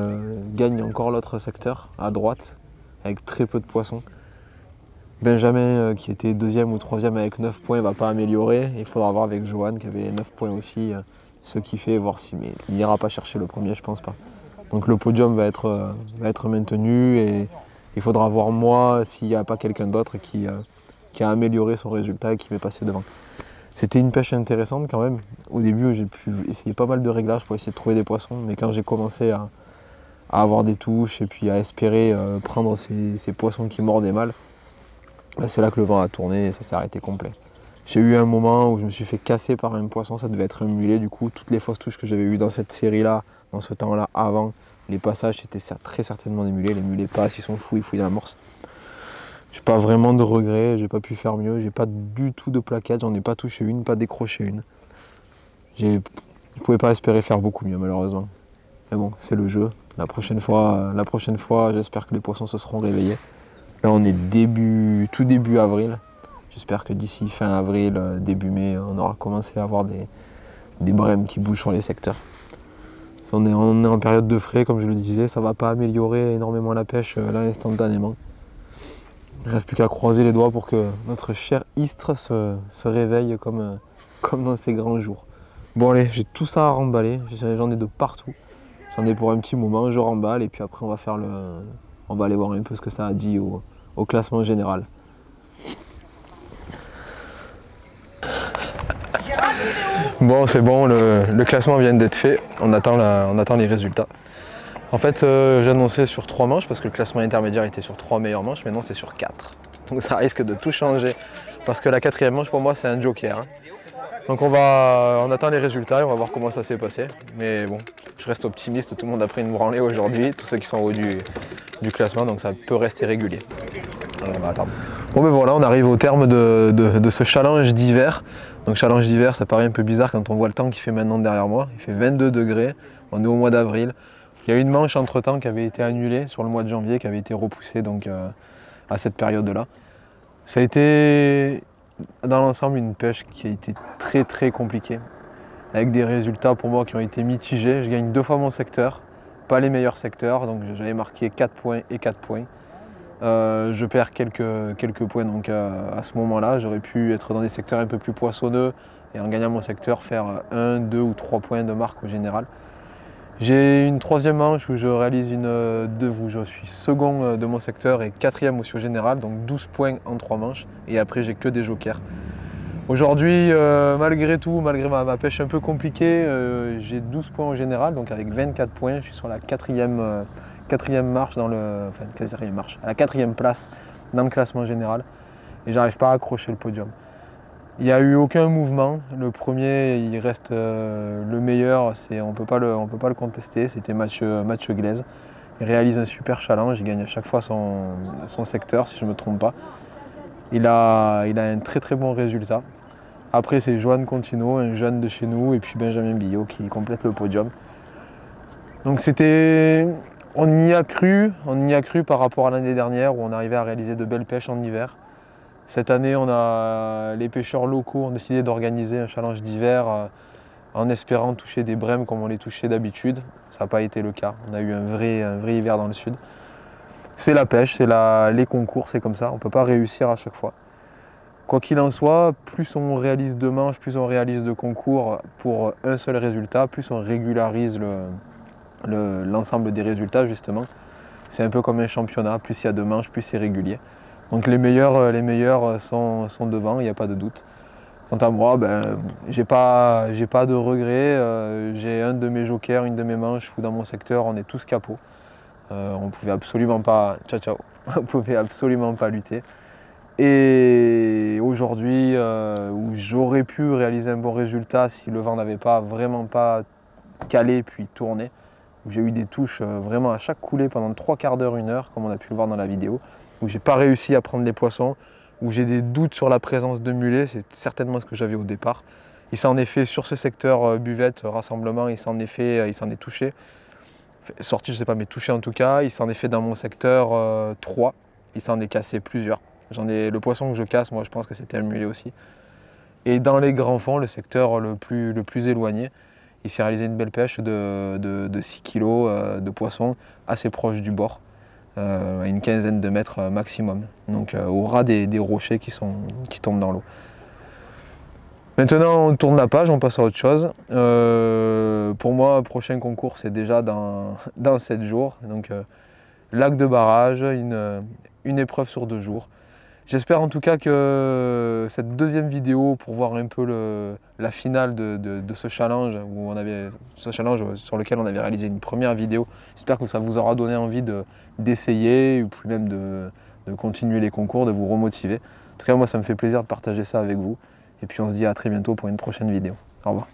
gagne encore l'autre secteur à droite avec très peu de poissons. Benjamin qui était 2e ou 3e avec 9 points ne va pas améliorer. Il faudra voir avec Johan qui avait 9 points aussi ce qu'il fait, voir si mais il n'ira pas chercher le premier, je pense pas. Donc le podium va être maintenu et il faudra voir moi s'il n'y a pas quelqu'un d'autre qui a amélioré son résultat et qui m'est passé devant. C'était une pêche intéressante quand même. Au début, j'ai pu essayer pas mal de réglages pour essayer de trouver des poissons, mais quand j'ai commencé à avoir des touches et puis à espérer prendre ces poissons qui mordaient mal, là, c'est là que le vent a tourné et ça s'est arrêté complet. J'ai eu un moment où je me suis fait casser par un poisson, ça devait être un mulet du coup. Toutes les fausses touches que j'avais eues dans cette série-là, dans ce temps-là, avant les passages, c'était très certainement des mulets. Les mulets passent, ils sont fous, ils fouillent l'amorce. J'ai pas vraiment de regrets, j'ai pas pu faire mieux, j'ai pas du tout de plaquettes, j'en ai pas touché une, pas décroché une. Je pouvais pas espérer faire beaucoup mieux malheureusement. Mais bon, c'est le jeu. La prochaine fois, j'espère que les poissons se seront réveillés. Là on est tout début avril. J'espère que d'ici fin avril, début mai, on aura commencé à avoir des brèmes qui bougent sur les secteurs. On est en période de frais, comme je le disais, ça va pas améliorer énormément la pêche là instantanément. Il ne reste plus qu'à croiser les doigts pour que notre cher Istres se réveille comme dans ces grands jours. Bon allez, j'ai tout ça à remballer, j'en ai de partout. J'en ai pour un petit moment, je remballe et puis après on va aller voir un peu ce que ça a dit au classement général. Bon c'est bon, le classement vient d'être fait, on attend les résultats. En fait, j'ai annoncé sur 3 manches parce que le classement intermédiaire était sur 3 meilleures manches, mais non, c'est sur 4. Donc ça risque de tout changer parce que la 4e manche pour moi c'est un joker. Hein. Donc on attend les résultats et on va voir comment ça s'est passé. Mais bon, je reste optimiste, tout le monde a pris une branlée aujourd'hui, tous ceux qui sont en haut du classement, donc ça peut rester régulier. Alors on va attendre. Bon ben voilà, on arrive au terme de ce challenge d'hiver. Donc challenge d'hiver, ça paraît un peu bizarre quand on voit le temps qu'il fait maintenant derrière moi. Il fait 22 degrés, on est au mois d'avril. Il y a une manche entre-temps qui avait été annulée sur le mois de janvier, qui avait été repoussée donc, à cette période-là. Ça a été dans l'ensemble une pêche qui a été très compliquée, avec des résultats pour moi qui ont été mitigés. Je gagne 2 fois mon secteur, pas les meilleurs secteurs, donc j'avais marqué 4 points et 4 points. Je perds quelques points donc à ce moment-là. J'aurais pu être dans des secteurs un peu plus poissonneux et en gagnant mon secteur faire 1, 2 ou 3 points de marque au général. J'ai une 3e manche où je réalise où je suis second de mon secteur et 4e aussi au général, donc 12 points en 3 manches et après j'ai que des jokers. Aujourd'hui, malgré tout, malgré ma pêche un peu compliquée, j'ai 12 points au général, donc avec 24 points, je suis sur la 4e marche enfin 4e marche, à la 4e place dans le classement général et j'arrive pas à accrocher le podium. Il n'y a eu aucun mouvement. Le premier, il reste le meilleur, on peut pas le contester, c'était Mathieu Glaise. Il réalise un super challenge, il gagne à chaque fois son secteur si je ne me trompe pas. Il a un très bon résultat. Après c'est Johan Contino, un jeune de chez nous, et puis Benjamin Billot qui complète le podium. Donc on y a cru par rapport à l'année dernière où on arrivait à réaliser de belles pêches en hiver. Cette année, les pêcheurs locaux ont décidé d'organiser un challenge d'hiver en espérant toucher des brèmes comme on les touchait d'habitude. Ça n'a pas été le cas. On a eu un vrai hiver dans le sud. C'est la pêche, les concours, c'est comme ça. On ne peut pas réussir à chaque fois. Quoi qu'il en soit, plus on réalise de manches, plus on réalise de concours pour un seul résultat, plus on régularise l'ensemble des résultats justement. C'est un peu comme un championnat, plus il y a de manches, plus c'est régulier. Donc les meilleurs sont devant, il n'y a pas de doute. Quant à moi, j'ai pas de regrets. J'ai un de mes jokers, une de mes manches où dans mon secteur on est tous capots. On pouvait absolument pas. On pouvait absolument pas lutter. Et aujourd'hui, où j'aurais pu réaliser un bon résultat si le vent n'avait vraiment pas calé puis tourné, où j'ai eu des touches vraiment à chaque coulée pendant 3/4 d'heure, 1 heure, comme on a pu le voir dans la vidéo, où j'ai pas réussi à prendre les poissons, où j'ai des doutes sur la présence de mulets, c'est certainement ce que j'avais au départ. Il s'en est fait sur ce secteur buvette, rassemblement, il s'en est touché. Sorti, je sais pas, mais touché en tout cas. Il s'en est fait dans mon secteur 3, il s'en est cassé plusieurs. Le poisson que je casse, moi je pense que c'était un mulet aussi. Et dans les grands fonds, le secteur le plus éloigné, il s'est réalisé une belle pêche de 6 kg de poisson assez proche du bord, à une 15aine de mètres maximum, donc au ras des rochers qui tombent dans l'eau. Maintenant on tourne la page, on passe à autre chose. Pour moi, le prochain concours c'est déjà dans 7 jours, donc lac de barrage, une épreuve sur 2 jours. J'espère en tout cas que cette 2e vidéo pour voir un peu la finale de ce challenge, sur lequel on avait réalisé une première vidéo, j'espère que ça vous aura donné envie d'essayer ou plus même de continuer les concours, de vous remotiver. En tout cas moi ça me fait plaisir de partager ça avec vous et puis on se dit à très bientôt pour une prochaine vidéo. Au revoir.